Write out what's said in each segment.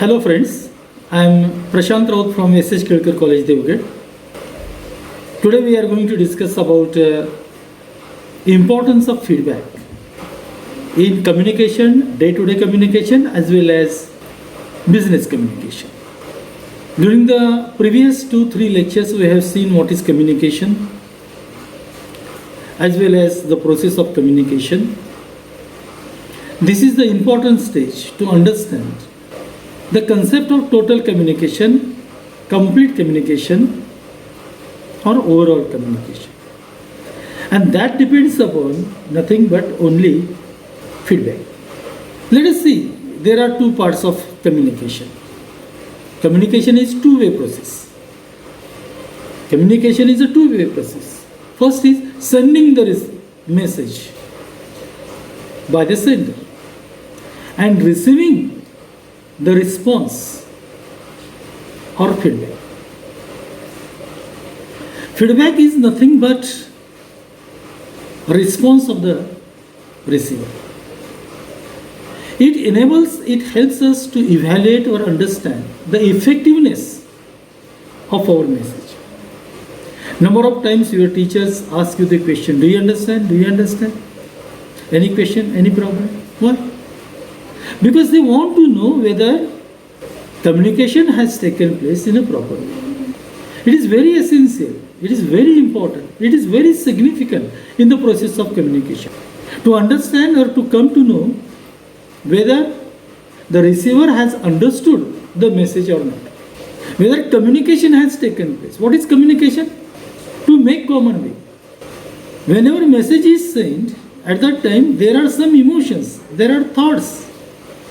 Hello friends, I am Prashant Raut from S.H. Kelkar College, Devgate. Today we are going to discuss about importance of feedback in communication, day-to-day communication as well as business communication. During the previous 2-3 lectures we have seen what is communication as well as the process of communication. This is the important stage to understand the concept of total communication, complete communication or overall communication. And that depends upon nothing but only feedback. Let us see, there are two parts of communication. Communication is two-way process. Communication is a two-way process. First is sending the message by the sender and receiving the response or feedback. Feedback is nothing but response of the receiver. It helps us to evaluate or understand the effectiveness of our message. Number of times your teachers ask you the question, do you understand? Do you understand? Any question, any problem? Why? Because they want to know whether communication has taken place in a proper way. It is very essential, it is very important, it is very significant in the process of communication to understand or to come to know whether the receiver has understood the message or not, whether communication has taken place. What is communication? To make common way. Whenever a message is sent, at that time there are some emotions, there are thoughts,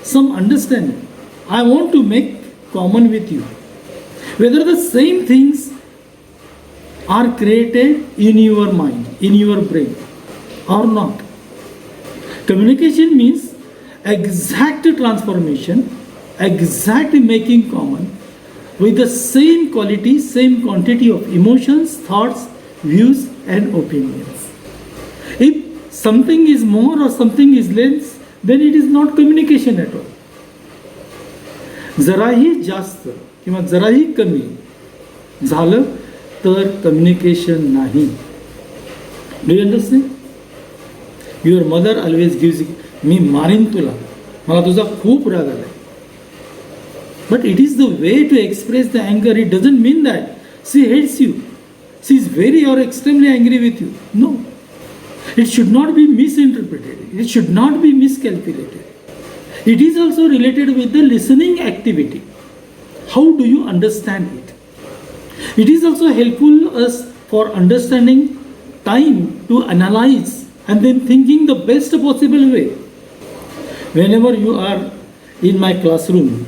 some understanding. I want to make common with you. Whether the same things are created in your mind, in your brain or not. Communication means exact transformation, exact making common with the same quality, same quantity of emotions, thoughts, views and opinions. If something is more or something is less, then it is not communication at all. जराही जास्त किंवा जराही कमी झालं तर communication नाही. Do you understand? Your mother always gives, मी मारीन तुला, मला तुझा खूप राग आलाय. But it is the way to express the anger. It doesn't mean that she hates you. She is very or extremely angry with you. No. It should not be misinterpreted. It should not be miscalculated. It is also related with the listening activity. How do you understand it? It is also helpful us for understanding time to analyze and then thinking the best possible way. Whenever you are in my classroom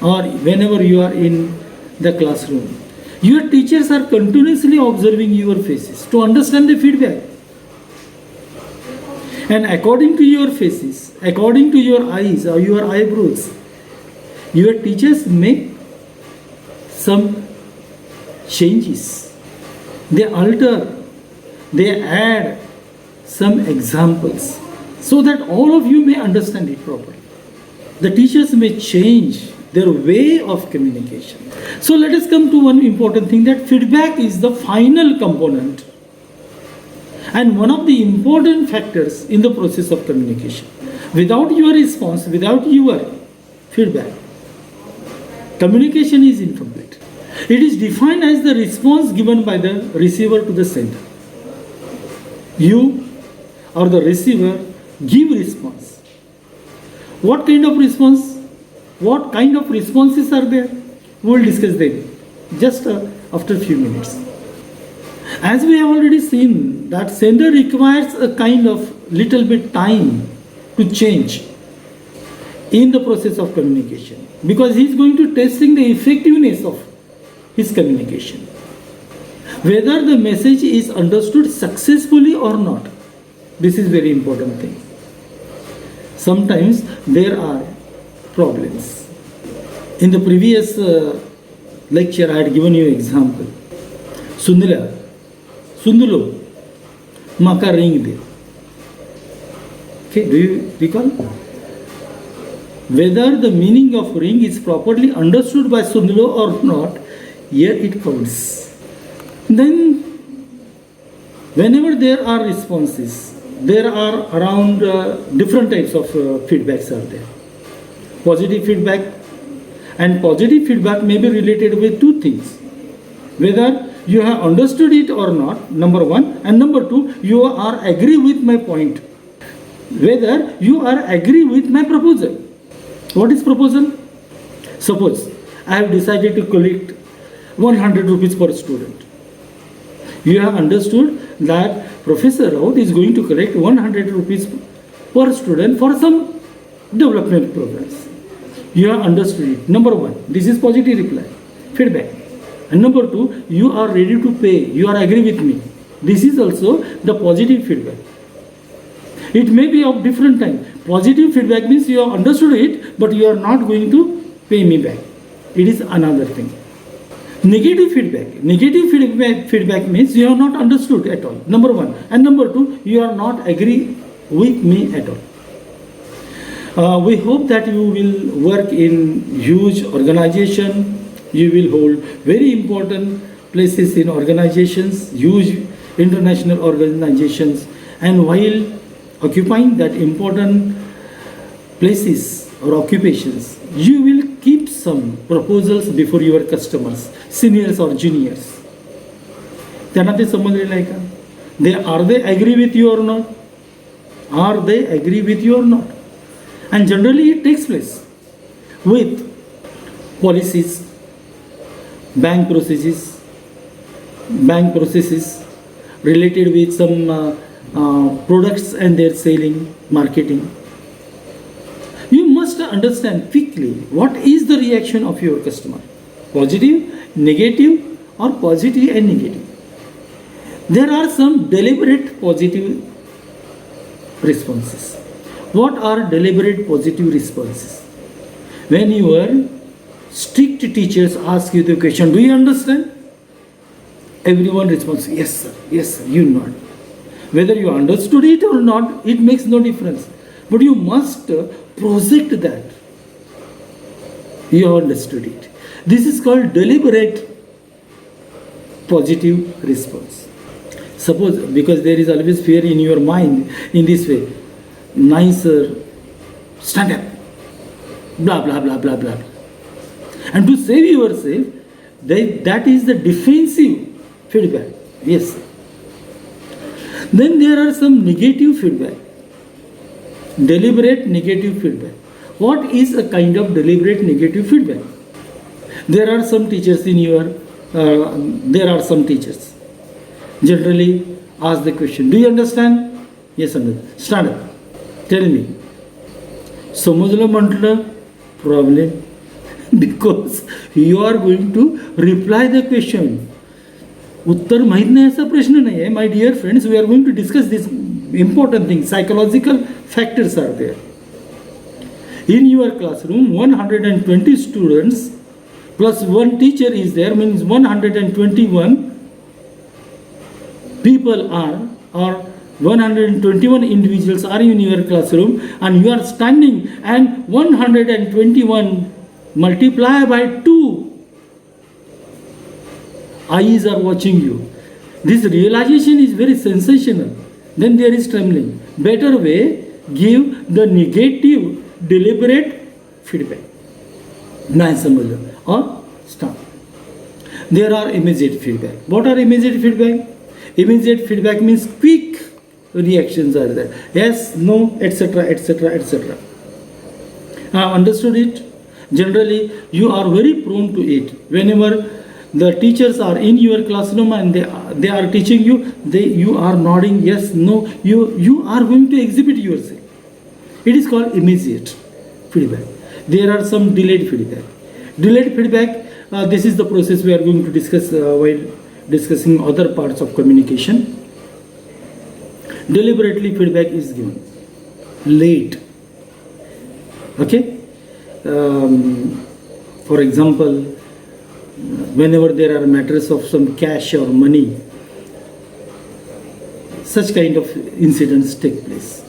or whenever you are in the classroom, your teachers are continuously observing your faces to understand the feedback. And according to your faces, according to your eyes or your eyebrows, your teachers make some changes. They alter, they add some examples so that all of you may understand it properly. The teachers may change their way of communication. So let us come to one important thing, that feedback is the final component and one of the important factors in the process of communication. Without your response, without your feedback, communication is incomplete. It is defined as the response given by the receiver to the sender. You or the receiver give response. What kind of response? What kind of responses are there? We will discuss them just after a few minutes. As we have already seen, that sender requires a kind of little bit time to change in the process of communication, because he is going to testing the effectiveness of his communication, whether the message is understood successfully or not. This is very important thing. Sometimes there are problems. In the previous lecture I had given you example. Sundulo, maka ring de. Okay, do you recall? Whether the meaning of ring is properly understood by Sundalo or not, here it counts. Then, whenever there are responses, there are around different types of feedbacks are there. Positive feedback, and positive feedback may be related with two things. Whether you have understood it or not, number one, and number two, you are agree with my point. Whether you are agree with my proposal. What is proposal? Suppose I have decided to collect 100 rupees per student. You have understood that Professor Raut is going to collect 100 rupees per student for some development programs. You have understood it. Number one, this is positive reply, feedback. And number two, you are ready to pay. You are agree with me. This is also the positive feedback. It may be of different time. Positive feedback means you have understood it, but you are not going to pay me back. It is another thing. Negative feedback. Negative feedback means you have not understood at all. Number one. And number two, you are not agree with me at all. We hope that you will work in huge organization. You will hold very important places in organizations, huge international organizations, and while occupying that important places or occupations, you will keep some proposals before your customers, seniors or juniors. त्यांना ते समजलेलं आहे का? Are they agree with you or not? Are they agree with you or not? And generally it takes place with policies, bank processes related with some products and their selling, marketing. You must understand quickly what is the reaction of your customer. Positive, negative, or positive and negative. There are some deliberate positive responses. What are deliberate positive responses? When your strict teachers ask you the question, do you understand? Everyone responds, yes sir, you nod. Whether you understood it or not, it makes no difference. But you must project that you understood it. This is called deliberate positive response. Suppose, because there is always fear in your mind in this way, nicer, stand up, blah, blah, blah, blah, blah. And to save yourself, that is the defensive feedback. Yes, sir. Then there are some negative feedback. Deliberate negative feedback. What is a kind of deliberate negative feedback? There are some teachers generally ask the question, do you understand? Yes, understand. Stand up. Tell me. समजलं म्हटलं, problem. Because you are going to reply the question. उत्तर माहीत नाही असा प्रश्न नाही आहे. My dear friends, we are going to discuss this important thing. Psychological factors are there. In your classroom, 120 students plus one teacher is there, means 121 people are, or 121 individuals are in your classroom, and you are standing and 121 multiply by 2 eyes are watching you. This realization is very sensational. Then there is trembling. Better way, give the negative deliberate feedback. Nahi samajha. Or stop. There are immediate feedback. What are immediate feedback? Immediate feedback means quick reactions are there. Yes, no, etc., etc., etc. Understood it? Generally, you are very prone to it. Whenever the teachers are in your classroom and they are teaching you, you are nodding yes, no, you are going to exhibit yourself. It is called immediate feedback. There are some delayed feedback. Delayed feedback, this is the process we are going to discuss while discussing other parts of communication. Deliberately feedback is given late. Okay? For example, whenever there are matters of some cash or money, such kind of incidents take place.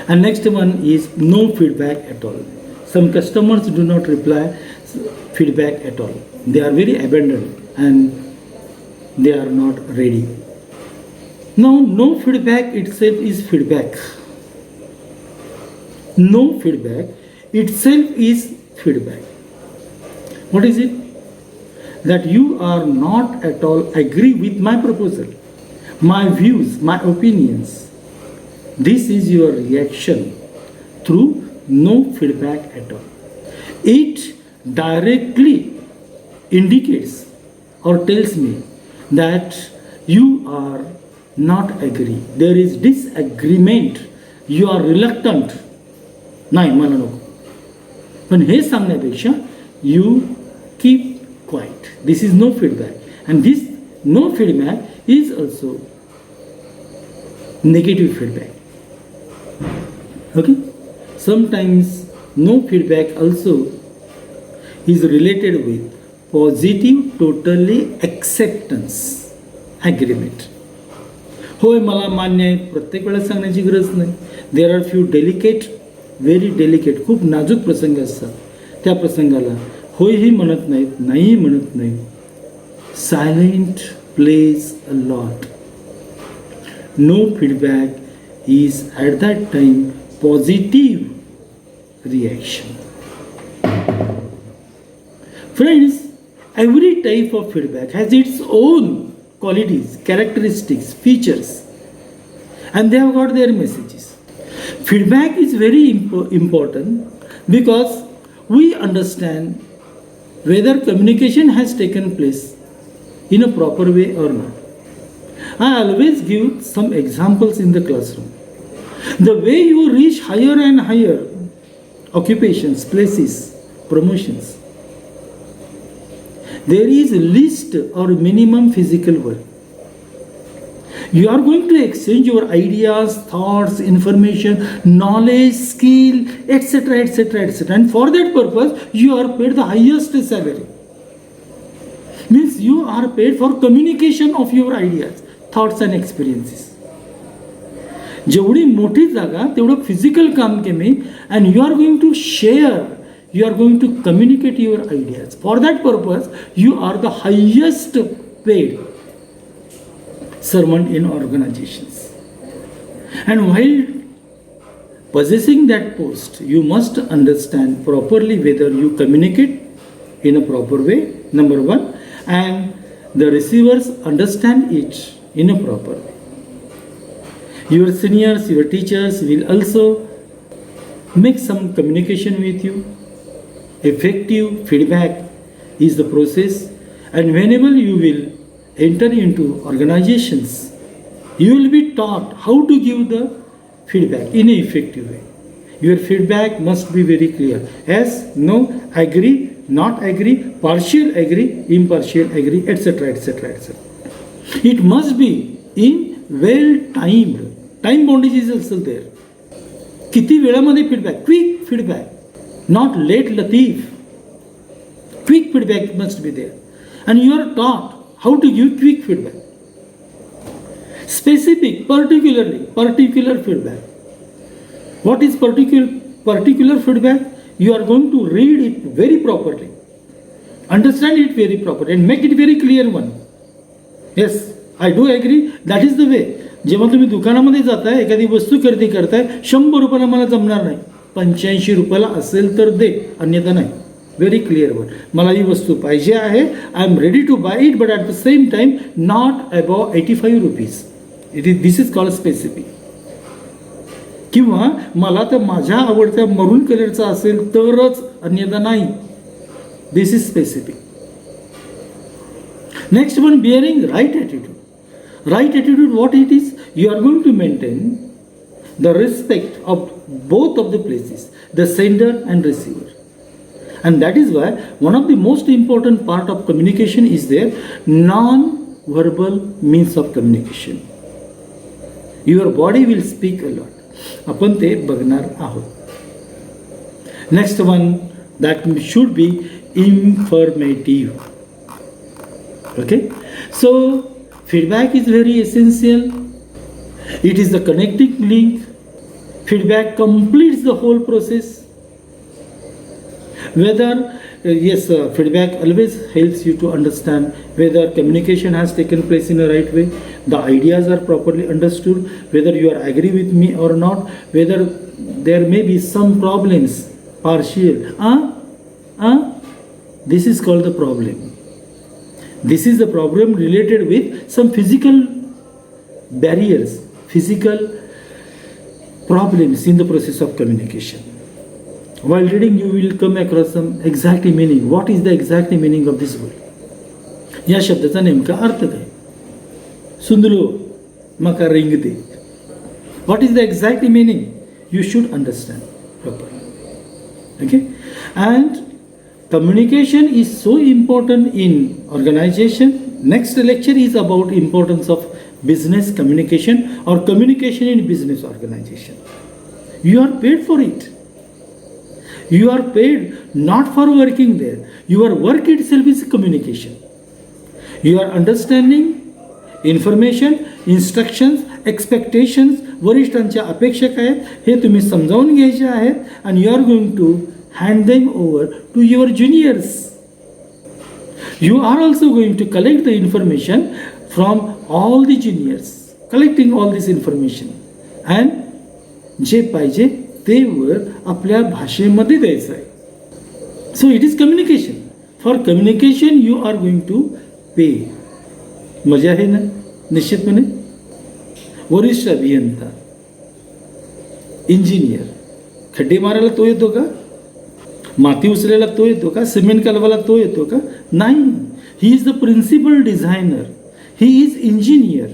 And next one is no feedback at all. Some customers do not reply feedback at all. They are very abandoned and they are not ready. Now, no feedback itself is feedback. No feedback itself is feedback. What is it? That you are not at all agree with my proposal, my views, my opinions. This is your reaction through no feedback at all. It directly indicates or tells me that you are not agree. There is disagreement. You are reluctant. नाही मला नको. पण हे सांगण्यापेक्षा you keep quiet. This is no feedback. And this no feedback is also negative feedback. Okay? Sometimes no feedback also is related with positive totally acceptance, agreement. होय मला मान्य आहे, प्रत्येक वेळेस सांगण्याची गरज नाही. There are few delicate, very delicate, खूप नाजूक प्रसंग असतात. त्या प्रसंगाला होयही म्हणत नाहीत, नाहीही म्हणत नाहीत. Silent plays a lot. No feedback is at that time positive reaction. Friends, every type of feedback has its own qualities, characteristics, features, and they have got their messages. Feedback is very important because we understand whether communication has taken place in a proper way or not. I always give some examples in the classroom. The way you reach higher and higher occupations, places, promotions, there is least or minimum physical work. You are going to exchange your ideas, thoughts, information, knowledge, skill, etc., etc., etc. And for that purpose, you are paid the highest salary. Means you are paid for communication of your ideas, thoughts and experiences. जेवढी मोठी जागा तेवढं physical काम कमी, and you are going to share. You are going to communicate your ideas. For that purpose, you are the highest paid servant in organizations. And while possessing that post, you must understand properly whether you communicate in a proper way, number one, and the receivers understand it in a proper way. Your seniors, your teachers will also make some communication with you. Effective feedback is the process, and whenever you will enter into organizations, you will be taught how to give the feedback in an effective way. Your feedback must be very clear. Yes, no, agree, not agree, partial agree, impartial agree, etc., etc., etc. It must be in well timed. Time bondage is also there. किती वेळामध्ये feedback, quick feedback. Not late latif. Quick feedback must be there. And you are taught how to give quick feedback. Specific, particular feedback. What is particular feedback? You are going to read it very properly. Understand it very properly and make it very clear one. Yes, I do agree. That is the way. जेव्हा तुम्ही दुकानामध्ये जाताय, एखादी वस्तू खरेदी करताय, 100 रुपयाला मला जमणार नाही, 85 रुपयाला असेल तर दे, अन्यथा नाही. Very clear word. मला ही वस्तू पाहिजे आहे, I am ready to buy it, but at the same time not above 85 rupees. This is called specific. किंवा मला तर माझ्या आवडत्या मरून कलरचा असेल तरच, अन्यथा नाही. This is specific. Next one, bearing right attitude. Right attitude, what it is? You are going to maintain the respect of both of the places, the sender and receiver. And that is why one of the most important part of communication is their non-verbal means of communication. Your body will speak a lot. आपण ते बघणार आहोत. Next one, that should be informative. Okay? So, feedback is very essential. It is the connecting link. Feedback completes the whole process. Whether, yes, feedback always helps you to understand whether communication has taken place in a right way, the ideas are properly understood, whether you are agree with me or not, whether there may be some problems, partial. This is called the problem. This is the problem related with some physical barriers, physical problems in the process of communication. While reading, you will come across some exact meaning. What is the exact meaning of this word? या शब्दाचा नेमका अर्थ काय? सुंदलो मका रिंगते. What is the exact meaning? You should understand properly. Okay? And communication is so important in organization. Next lecture is about importance of business communication or communication in business organization. You are paid for it. You are paid not for working there. Your work itself is communication. You are understanding information, instructions, expectations, वरिष्ठांच्या अपेक्षा काय आहेत हे तुम्ही समजावून घ्यायचे आहेत and you are going to hand them over to your juniors. You are also going to collect the information from all the juniors, collecting all this information and जे पाहिजे ते वर आपल्या भाषेमध्ये द्यायचं आहे. So it is communication. For communication you are going to pay. मजा आहे ना? निश्चितपणे. वरिष्ठ अभियंता, इंजिनियर, खड्डे मारायला तो येतो का? माती उचलायला तो येतो का? सिमेंट कालवायला तो येतो का? नाही. He is the principal designer. He is engineer.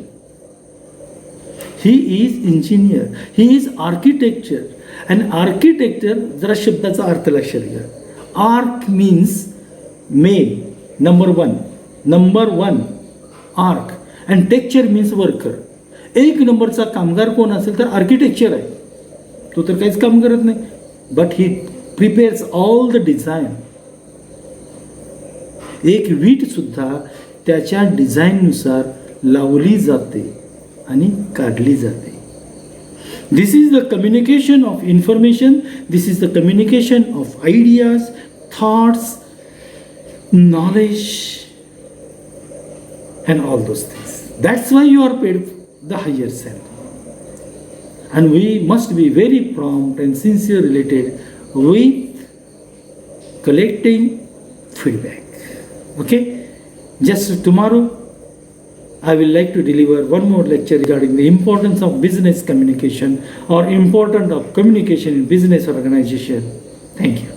He is engineer. He is architecture. And architecture, जरा शब्दाचा अर्थ लक्षात घ्या. Arch means main, number one arch, and tecture means worker. एक नंबरचा कामगार कोण असेल तर आर्किटेक्चर आहे. तो तर काहीच काम करत नाही, but he prepares all the design. एक वीट सुद्धा त्याच्या डिझाईननुसार लावली जाते आणि काढली जाते. This is the communication of information. This is the communication of ideas, thoughts, knowledge and all those things. That's why you are paid the higher salary. And we must be very prompt and sincere related with collecting feedback. Okay? Just tomorrow I will like to deliver one more lecture regarding the importance of business communication or importance of communication in business organization. Thank you.